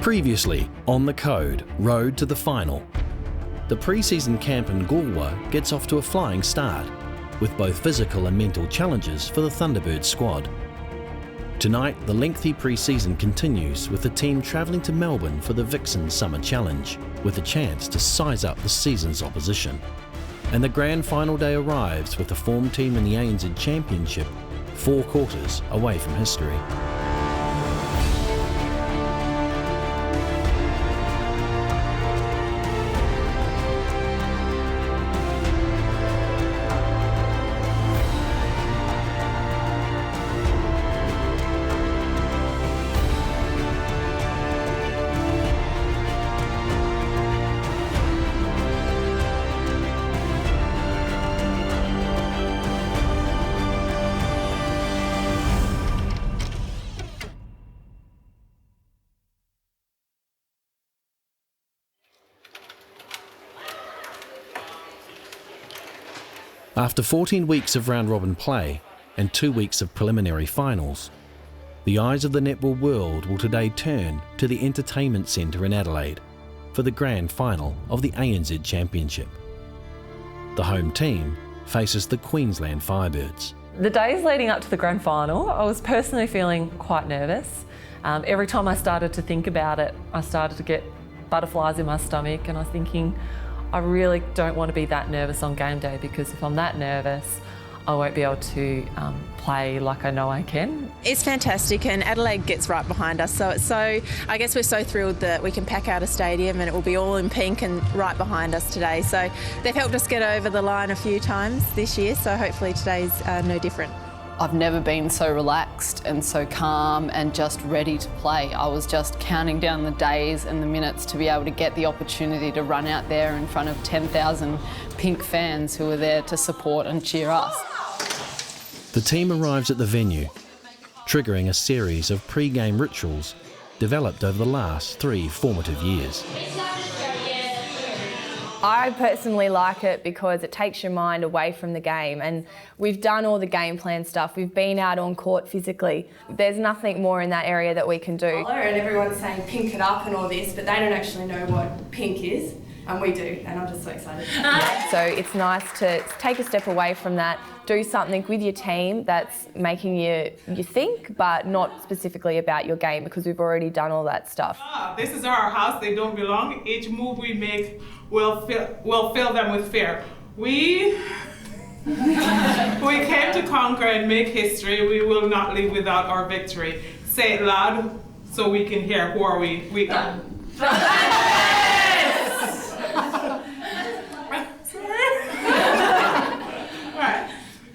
Previously on The Code, road to the final. The pre-season camp in Galway gets off to a flying start, with both physical and mental challenges for the Thunderbirds squad. Tonight, the lengthy pre-season continues with the team travelling to Melbourne for the Vixen Summer Challenge, with a chance to size up the season's opposition. And the grand final day arrives with the form team in the ANZ Championship 4 quarters away from history. After 14 weeks of round-robin play and 2 weeks of preliminary finals, the eyes of the netball world will today turn to the Entertainment Centre in Adelaide for the grand final of the ANZ Championship. The home team faces the Queensland Firebirds. The days leading up to the grand final, I was personally feeling quite nervous. Every time I started to think about it, I started to get butterflies in my stomach, and I was thinking, I really don't want to be that nervous on game day, because if I'm that nervous, I won't be able to play like I know I can. It's fantastic, and Adelaide gets right behind us, so I guess we're so thrilled that we can pack out a stadium and it will be all in pink and right behind us today. So they've helped us get over the line a few times this year, so hopefully today's no different. I've never been so relaxed and so calm and just ready to play. I was just counting down the days and the minutes to be able to get the opportunity to run out there in front of 10,000 pink fans who are there to support and cheer us. The team arrives at the venue, triggering a series of pre-game rituals developed over the last 3 formative years. I personally like it because it takes your mind away from the game, and we've done all the game plan stuff. We've been out on court physically. There's nothing more in that area that we can do. And everyone's saying pink it up and all this, but they don't actually know what pink is, and we do, and I'm just so excited. So it's nice to take a step away from that, do something with your team that's making you think, but not specifically about your game, because we've already done all that stuff. This is our house, they don't belong. Each move we make will fill them with fear. We came to conquer and make history. We will not leave without our victory. Say it loud so we can hear. Who are we? We are. Alright.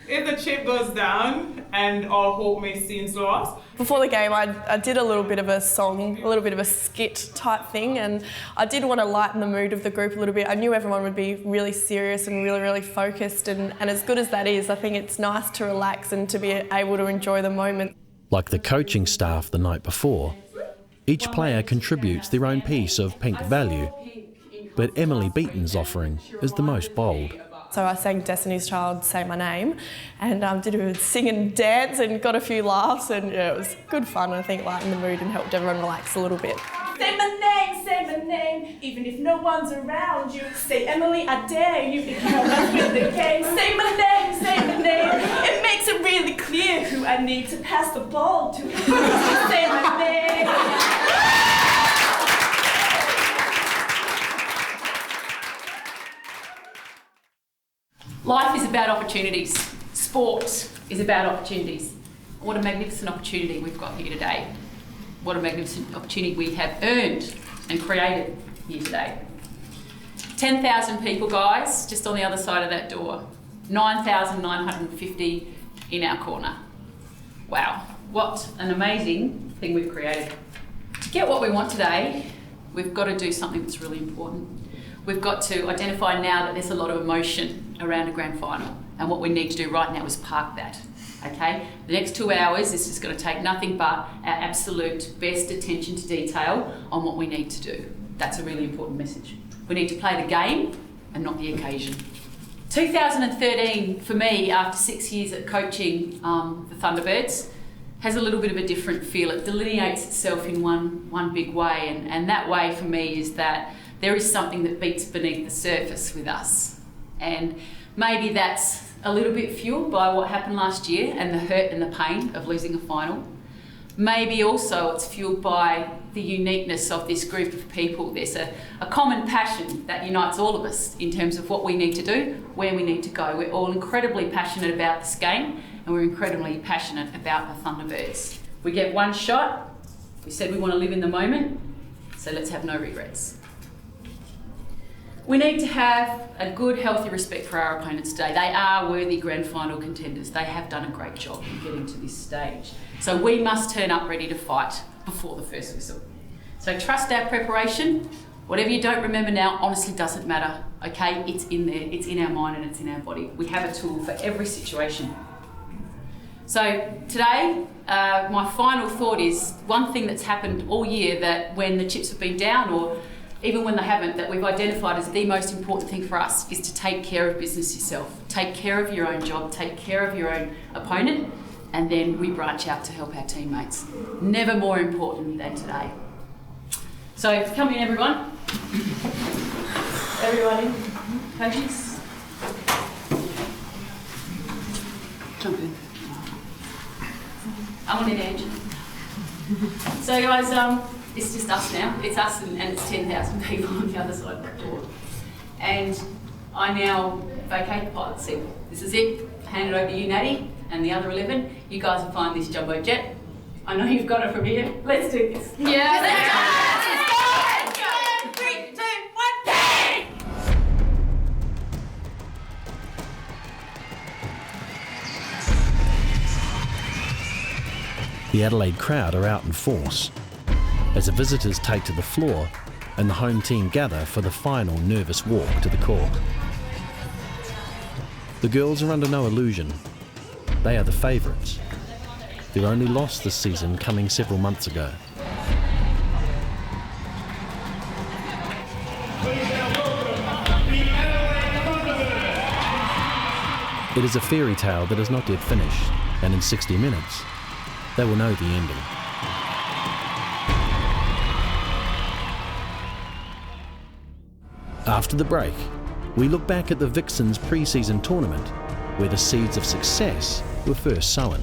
If the chip goes down and all hope may seem lost. Before the game, I did a little bit of a song, a little bit of a skit type thing, and I did want to lighten the mood of the group a little bit. I knew everyone would be really serious and really, really focused, and as good as that is, I think it's nice to relax and to be able to enjoy the moment. Like the coaching staff the night before, each player contributes their own piece of pink value, but Emily Beaton's offering is the most bold. So I sang Destiny's Child, Say My Name, and did a bit of sing and dance and got a few laughs, and yeah, it was good fun. I think lightened the mood and helped everyone relax a little bit. Say my name, even if no one's around you. Say Emily, I dare you, if no one's with the game. Say my name, it makes it really clear who I need to pass the ball to. Say my name. Life is about opportunities. Sport is about opportunities. What a magnificent opportunity we've got here today. What a magnificent opportunity we have earned and created here today. 10,000 people, guys, just on the other side of that door. 9,950 in our corner. Wow, what an amazing thing we've created. To get what we want today, we've got to do something that's really important. We've got to identify now that there's a lot of emotion around a grand final, and what we need to do right now is park that, okay? The next 2 hours is just going to take nothing but our absolute best attention to detail on what we need to do. That's a really important message. We need to play the game and not the occasion. 2013, for me, after 6 years at coaching the Thunderbirds, has a little bit of a different feel. It delineates itself in one big way, and that way for me is that there is something that beats beneath the surface with us. And maybe that's a little bit fueled by what happened last year and the hurt and the pain of losing a final. Maybe also it's fueled by the uniqueness of this group of people. There's a common passion that unites all of us in terms of what we need to do, where we need to go. We're all incredibly passionate about this game, and we're incredibly passionate about the Thunderbirds. We get one shot. We said we want to live in the moment, so let's have no regrets. We need to have a good, healthy respect for our opponents today. They are worthy grand final contenders. They have done a great job in getting to this stage. So we must turn up ready to fight before the first whistle. So trust our preparation. Whatever you don't remember now honestly doesn't matter, okay? It's in there, it's in our mind and it's in our body. We have a tool for every situation. So today, my final thought is one thing that's happened all year, that when the chips have been down, or even when they haven't, that we've identified as the most important thing for us is to take care of business yourself. Take care of your own job, take care of your own opponent, and then we branch out to help our teammates. Never more important than today. So come in, everyone. Everyone in. Coaches. Jump in. I'm on an edge. So guys, it's just us now. It's us and it's 10,000 people on the other side of the door. And I now vacate the pilot seat. This is it. Hand it over to you, Natty, and the other 11. You guys will find this jumbo jet. I know you've got it from here. Let's do this. Yeah. Let's go. 3, 2, 1, bang! The Adelaide crowd are out in force as the visitors take to the floor and the home team gather for the final nervous walk to the court. The girls are under no illusion. They are the favourites. Their only loss this season coming several months ago. It is a fairy tale that is not yet finished, and in 60 minutes, they will know the ending. After the break, we look back at the Vixens pre-season tournament, where the seeds of success were first sown.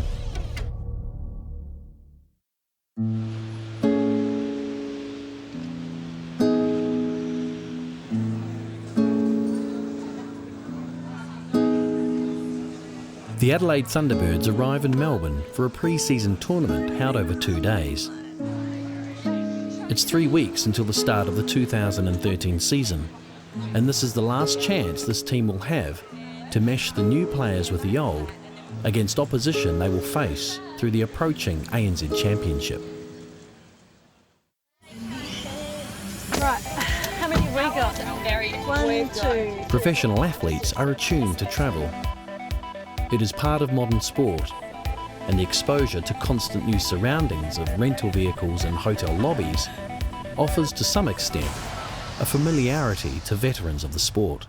The Adelaide Thunderbirds arrive in Melbourne for a pre-season tournament held over 2 days. It's 3 weeks until the start of the 2013 season, and this is the last chance this team will have to mesh the new players with the old against opposition they will face through the approaching ANZ Championship. Right, how many have we got? 1, 2. Professional athletes are attuned to travel. It is part of modern sport, and the exposure to constant new surroundings of rental vehicles and hotel lobbies offers to some extent a familiarity to veterans of the sport.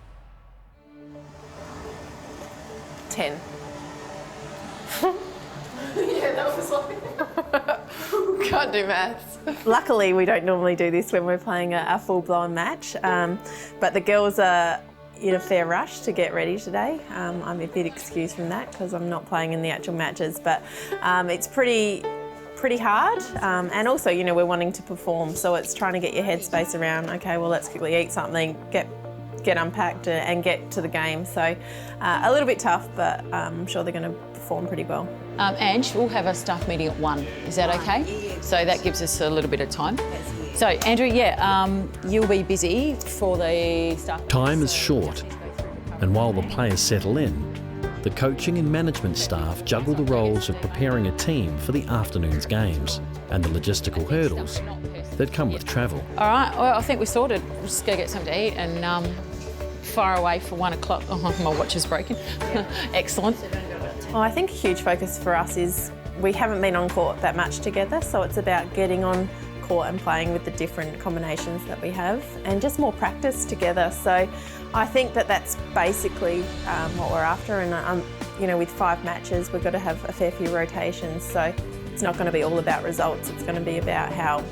10. Yeah, that was like... Can't do maths. Luckily, we don't normally do this when we're playing a full-blown match, but the girls are in a fair rush to get ready today. I'm a bit excused from that because I'm not playing in the actual matches, but it's pretty hard, and also, you know, we're wanting to perform, so it's trying to get your headspace around, okay, well, let's quickly eat something, get unpacked and get to the game. So a little bit tough, but I'm sure they're going to perform pretty well. Ange, we'll have a staff meeting at 1. Is that okay? So that gives us a little bit of time. So, Andrew, you'll be busy for the staff. Time is short, and while the players settle in, the coaching and management staff juggle the roles of preparing a team for the afternoon's games and the logistical hurdles that come with travel. All right, well, I think we're sorted. We'll just go get something to eat and fire away for 1 o'clock. Oh, my watch is broken. Excellent. Well, I think a huge focus for us is we haven't been on court that much together, so it's about getting on court and playing with the different combinations that we have and just more practice together. So I think that that's basically what we're after, and you know, with 5 matches we've got to have a fair few rotations, so it's it's not going to be all about results. It's going to be about how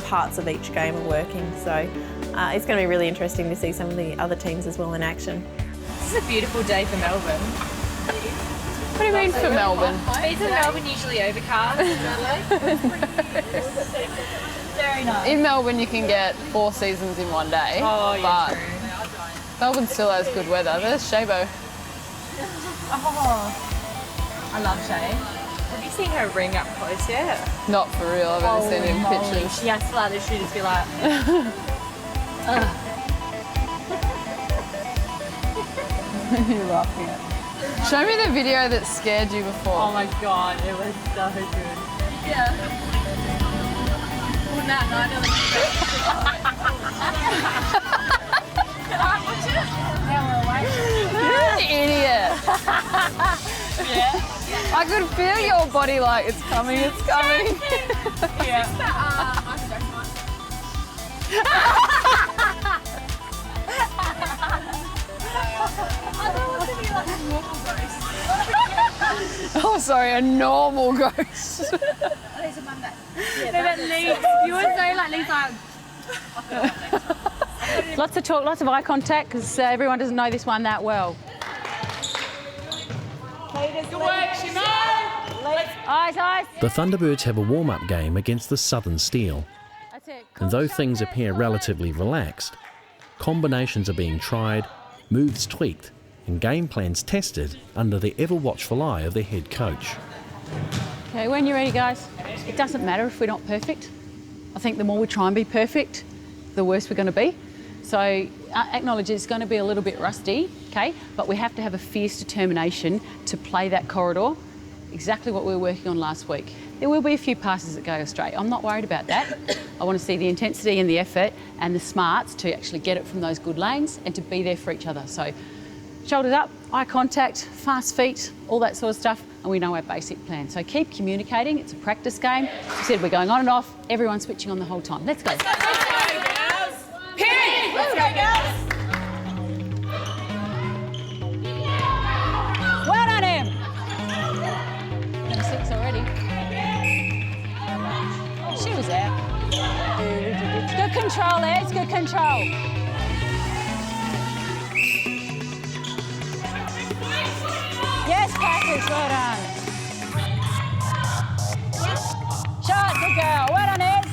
parts of each game are working. So it's going to be really interesting to see some of the other teams as well in action. This is a beautiful day for Melbourne. What do you mean for Melbourne? Isn't Melbourne usually overcast? Very nice. In Melbourne you can get 4 seasons in one day. Oh, yeah, but true. Melbourne still has good weather. There's Shabo. Oh, I love Shay. Have you seen her ring up close yet? Not for real, I've only seen it in pictures. She has to let the shooters be like, You're laughing at. Show me the video that scared you before. oh my god, it was so good. Yeah. Well, now, no, I know Can I watch it? Now we're away. You're an idiot. Yeah. I could feel your body like, it's coming, it's coming. Yeah. Oh, sorry, a normal ghost. You would say like Lee's like. Lots of talk, lots of eye contact, because everyone doesn't know this one that well. Good work, Shimon! Eyes, eyes. The Thunderbirds have a warm-up game against the Southern Steel. That's it. And though things appear relatively relaxed, combinations are being tried, moves tweaked, and game plans tested under the ever-watchful eye of their head coach. Okay, when you're ready, guys. It doesn't matter if we're not perfect. I think the more we try and be perfect, the worse we're going to be. So acknowledge it's going to be a little bit rusty, okay? But we have to have a fierce determination to play that corridor, exactly what we were working on last week. There will be a few passes that go astray. I'm not worried about that. I want to see the intensity and the effort and the smarts to actually get it from those good lanes and to be there for each other. So shoulders up, eye contact, fast feet, all that sort of stuff, and we know our basic plan. So keep communicating. It's a practice game. I said we're going on and off, everyone's switching on the whole time. Let's go. Let's go, girls! Pink! Let's go, girls! Well done, Em. Number 6 already. She was out. Good control there, it's good control. Yes, Packers, well done. Shot, good girl. Well done, Ez.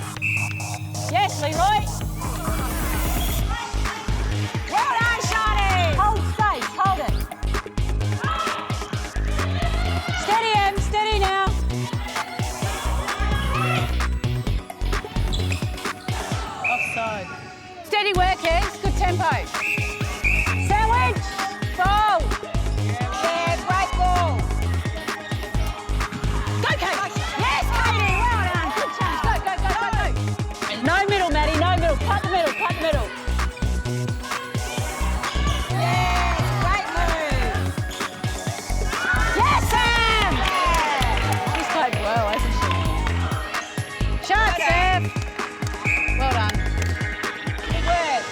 Yes, Leroy. Well done, Shani. Hold space, hold it. Steady, Em, steady now. Offside. Steady work, Ez. Good tempo. Sandwich. Ball. Yeah, great ball. Go, Kate. Yes, Katie. Well done. Good chance. Go, go, go, go, go. No middle, Maddie. No middle. Cut the middle. Cut the middle. Yes, great move. Yes, Sam. She's played well, hasn't she? Shot, Sam. Well done. Good work.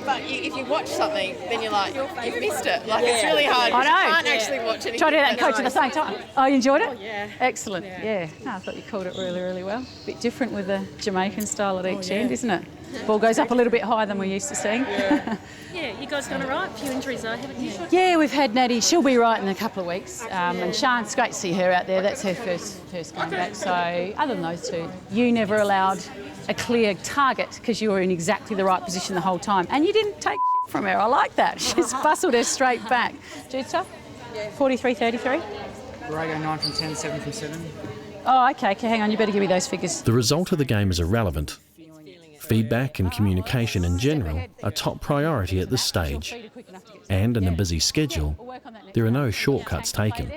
But if you watch something, then you're like, you've missed it. Like, it's really hard. I know. You can't actually watch anything. Try to do that and coach at the same time. Oh, you enjoyed it? Oh, yeah. Excellent. Yeah. No, I thought you called it really, really well. A bit different with the Jamaican style at each end, isn't it? Ball goes up a little bit higher than we're used to seeing. Yeah, you guys done all right? A few injuries though, haven't you? Yeah, we've had Natty. She'll be right in a couple of weeks. And Sian, it's great to see her out there. That's her first game back. So other than those two, you never allowed a clear target because you were in exactly the right position the whole time. And you didn't take from her. I like that. She's bustled her straight back. Jude stuff? 43-33? Borrego 9 from 10, 7 from 7. Oh, okay, hang on. You better give me those figures. The result of the game is irrelevant. Feedback and communication in general are top priority at this stage. And in a busy schedule, there are no shortcuts taken.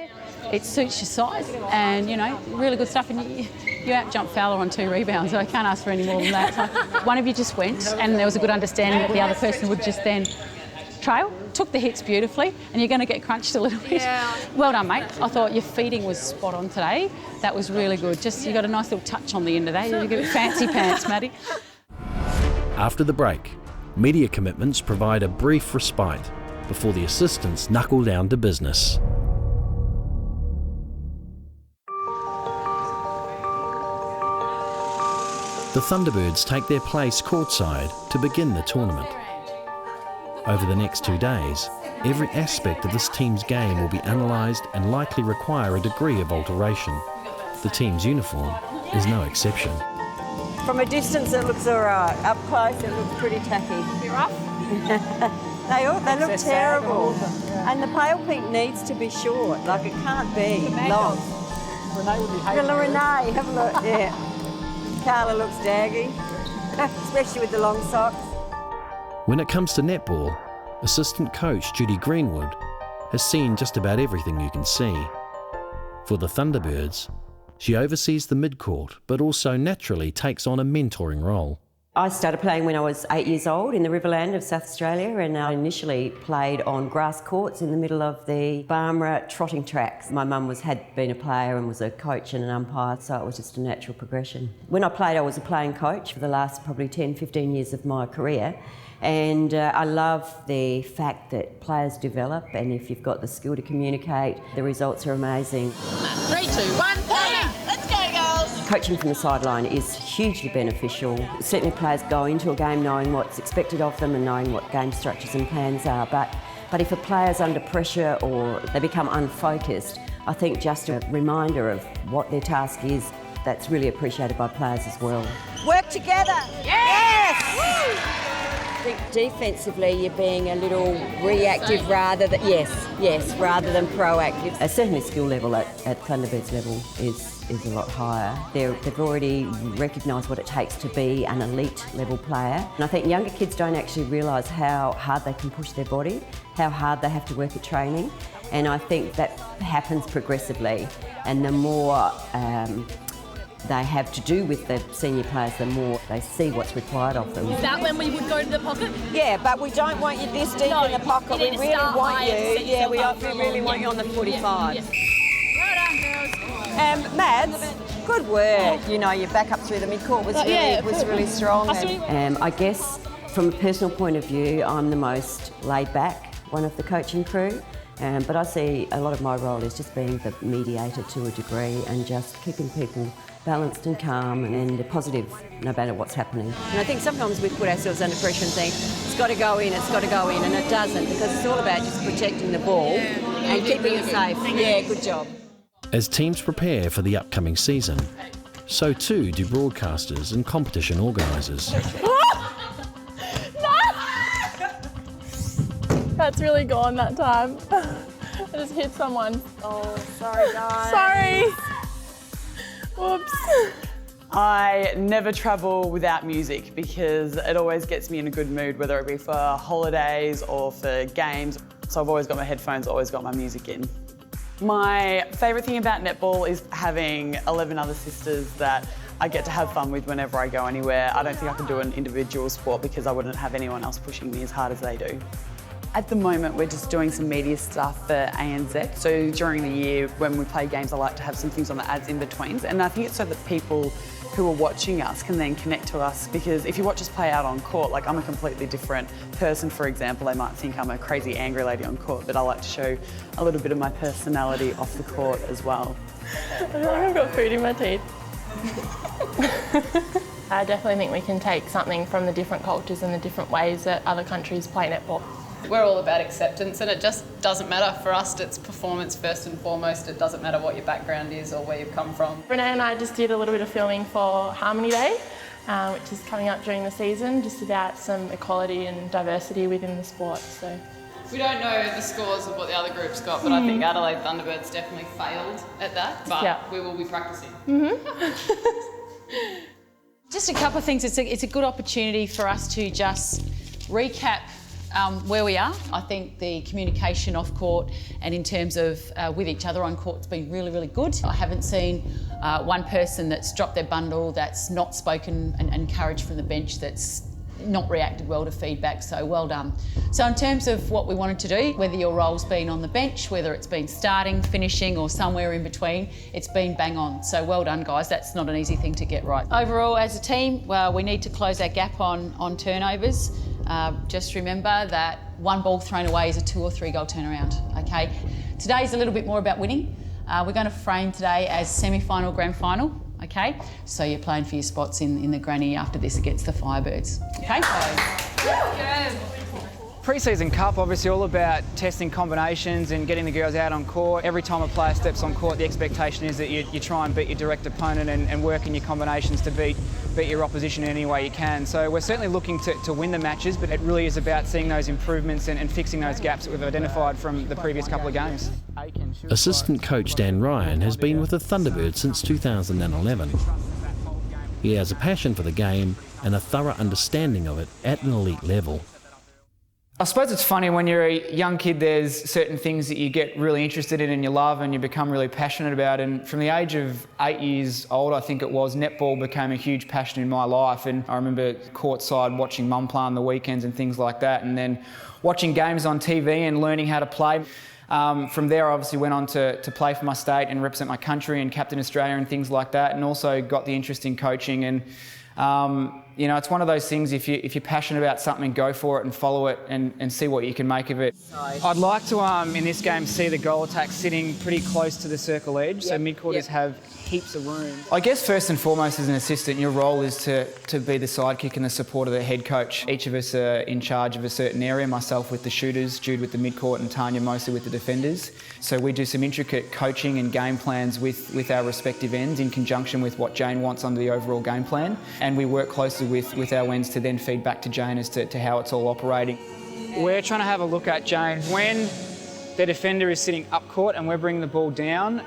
It suits your size and, you know, really good stuff. And you out-jump Fowler on 2 rebounds, so I can't ask for any more than that. So one of you just went and there was a good understanding that the other person would just then trail, took the hits beautifully, and you're going to get crunched a little bit. Yeah. Well done, mate. I thought your feeding was spot on today. That was really good. Just, you got a nice little touch on the end of that. You get fancy pants, Maddie. After the break, media commitments provide a brief respite before the assistants knuckle down to business. The Thunderbirds take their place courtside to begin the tournament. Over the next 2 days, every aspect of this team's game will be analysed and likely require a degree of alteration. The team's uniform is no exception. From a distance it looks alright, up close it looks pretty tacky. A bit rough? They look terrible. And the pale pink needs to be short, like it can't be long. Renee would be hating Renee, have a look, yeah. Carla looks daggy, especially with the long socks. When it comes to netball, assistant coach Judy Greenwood has seen just about everything you can see. For the Thunderbirds, she oversees the mid-court, but also naturally takes on a mentoring role. I started playing when I was 8 years old in the Riverland of South Australia, and I initially played on grass courts in the middle of the Barmera trotting tracks. My mum had been a player and was a coach and an umpire, so it was just a natural progression. When I played, I was a playing coach for the last probably 10, 15 years of my career, and I love the fact that players develop, and if you've got the skill to communicate, the results are amazing. 3, 2, 1, play! Let's go, girls! Coaching from the sideline is hugely beneficial. Certainly players go into a game knowing what's expected of them and knowing what game structures and plans are, but if a player's under pressure or they become unfocused, I think just a reminder of what their task is, that's really appreciated by players as well. Work together! Yes! I think defensively you're being a little reactive rather than rather than proactive. Certainly skill level at Thunderbirds level is a lot higher. They've already recognised what it takes to be an elite level player, and I think younger kids don't actually realise how hard they can push their body, how hard they have to work at training, and I think that happens progressively, and the more they have to do with the senior players, the more they see what's required of them. Is that when we would go to the pocket? Yeah, but we don't want you this deep in the pocket. We really want you. Yeah, we really want you on the 45. Yes. Well done, girls. Mads, good work. You know, your back up through the mid-court was really strong. I guess from a personal point of view, I'm the most laid back one of the coaching crew. But I see a lot of my role is just being the mediator to a degree and just keeping people balanced and calm and positive no matter what's happening. And I think sometimes we put ourselves under pressure and think, it's got to go in, and it doesn't, because it's all about just protecting the ball and keeping it safe. Yeah, good job. As teams prepare for the upcoming season, so too do broadcasters and competition organisers. That's really gone that time. I just hit someone. Oh, sorry guys. Sorry. Whoops. I never travel without music because it always gets me in a good mood, whether it be for holidays or for games. So I've always got my headphones, always got my music in. My favourite thing about netball is having 11 other sisters that I get to have fun with whenever I go anywhere. I don't think I could do an individual sport because I wouldn't have anyone else pushing me as hard as they do. At the moment, we're just doing some media stuff for ANZ. So during the year, when we play games, I like to have some things on the ads in betweens. And I think it's so that people who are watching us can then connect to us, because if you watch us play out on court, like I'm a completely different person, for example. They might think I'm a crazy angry lady on court, but I like to show a little bit of my personality off the court as well. I feel like I've got food in my teeth. I definitely think we can take something from the different cultures and the different ways that other countries play netball. We're all about acceptance, and it just doesn't matter. For us, it's performance first and foremost. It doesn't matter what your background is or where you've come from. Renee and I just did a little bit of filming for Harmony Day, which is coming up during the season, just about some equality and diversity within the sport. So we don't know the scores of what the other groups got, but I think Adelaide Thunderbirds definitely failed at that, but we will be practising. Just a couple of things. It's a good opportunity for us to just recap where we are. I think the communication off court and in terms of with each other on court has been really, really good. I haven't seen one person that's dropped their bundle, that's not spoken and encouraged from the bench, that's not reacted well to feedback, so well done. So in terms of what we wanted to do, whether your role's been on the bench, whether it's been starting, finishing or somewhere in between, it's been bang on. So well done guys, that's not an easy thing to get right. Overall as a team, well, we need to close our gap on turnovers. Just remember that one ball thrown away is a 2 or 3 goal turnaround, okay? Today's a little bit more about winning. We're going to frame today as semi-final, grand final, okay? okay? So you're playing for your spots in the granny after this against the Firebirds, okay? Pre-season cup, obviously all about testing combinations and getting the girls out on court. Every time a player steps on court, the expectation is that you try and beat your direct opponent and work in your combinations to beat your opposition in any way you can. So we're certainly looking to win the matches, but it really is about seeing those improvements and fixing those gaps that we've identified from the previous couple of games. Assistant coach Dan Ryan has been with the Thunderbirds since 2011. He has a passion for the game and a thorough understanding of it at an elite level. I suppose it's funny when you're a young kid, there's certain things that you get really interested in and you love and you become really passionate about. And from the age of 8 years old, I think it was, netball became a huge passion in my life. And I remember courtside watching mum play on the weekends and things like that, and then watching games on TV and learning how to play. From there, I obviously went on to play for my state and represent my country and captain Australia and things like that, and also got the interest in coaching. And you know, it's one of those things, if you're passionate about something, go for it and follow it and see what you can make of it. I'd like to, in this game, see the goal attack sitting pretty close to the circle edge, so mid-quarters have heaps of room. I guess first and foremost as an assistant, your role is to be the sidekick and the support of the head coach. Each of us are in charge of a certain area, myself with the shooters, Jude with the mid-court and Tanya mostly with the defenders. So we do some intricate coaching and game plans with our respective ends in conjunction with what Jane wants under the overall game plan. And we work closely with our ends to then feed back to Jane as to how it's all operating. We're trying to have a look at, Jane, when the defender is sitting up court and we're bringing the ball down,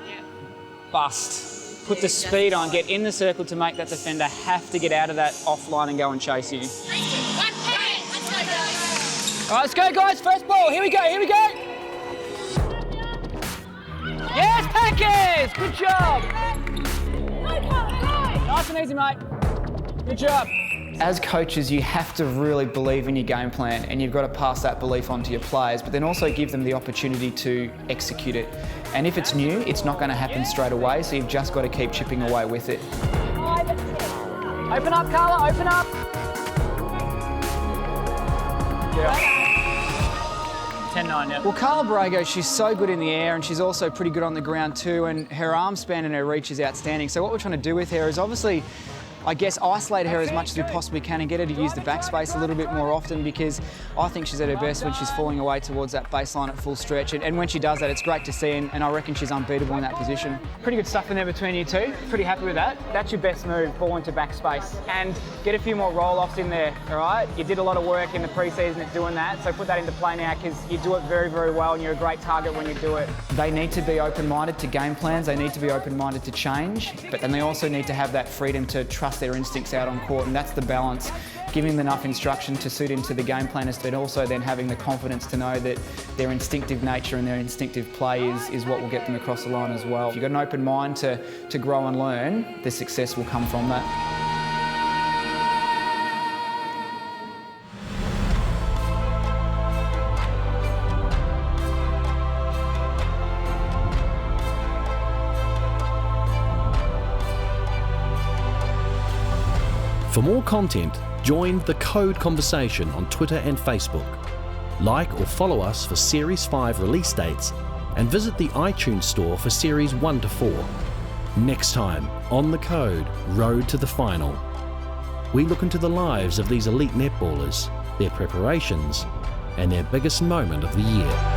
bust. Put the speed on, get in the circle to make that defender have to get out of that offline and go and chase you. All right, let's go, guys. First ball. Here we go, here we go. Yes, Packers! Good job. Nice and easy, mate. Good job. As coaches, you have to really believe in your game plan, and you've got to pass that belief on to your players, but then also give them the opportunity to execute it. And if it's new, it's not going to happen straight away, so you've just got to keep chipping away with it. Open up, Carla, open up. Yeah. 10-9, yeah. Well, Carla Borrego, she's so good in the air and she's also pretty good on the ground too, and her arm span and her reach is outstanding. So what we're trying to do with her is obviously, I guess, isolate her as much as we possibly can and get her to use the backspace a little bit more often, because I think she's at her best when she's falling away towards that baseline at full stretch. And when she does that, it's great to see, and I reckon she's unbeatable in that position. Pretty good stuff in there between you two. Pretty happy with that. That's your best move, pull into backspace. And get a few more roll-offs in there, all right? You did a lot of work in the pre-season at doing that, so put that into play now, because you do it very, very well and you're a great target when you do it. They need to be open-minded to game plans, they need to be open-minded to change, but then they also need to have that freedom to trust their instincts out on court, and that's the balance. Giving them enough instruction to suit into the game planners, but also then having the confidence to know that their instinctive nature and their instinctive play is what will get them across the line as well. If you've got an open mind to grow and learn, the success will come from that. For more content, join the Code Conversation on Twitter and Facebook. Like or follow us for Series 5 release dates, and visit the iTunes store for Series 1 to 4. Next time on The Code, Road to the Final. We look into the lives of these elite netballers, their preparations, and their biggest moment of the year.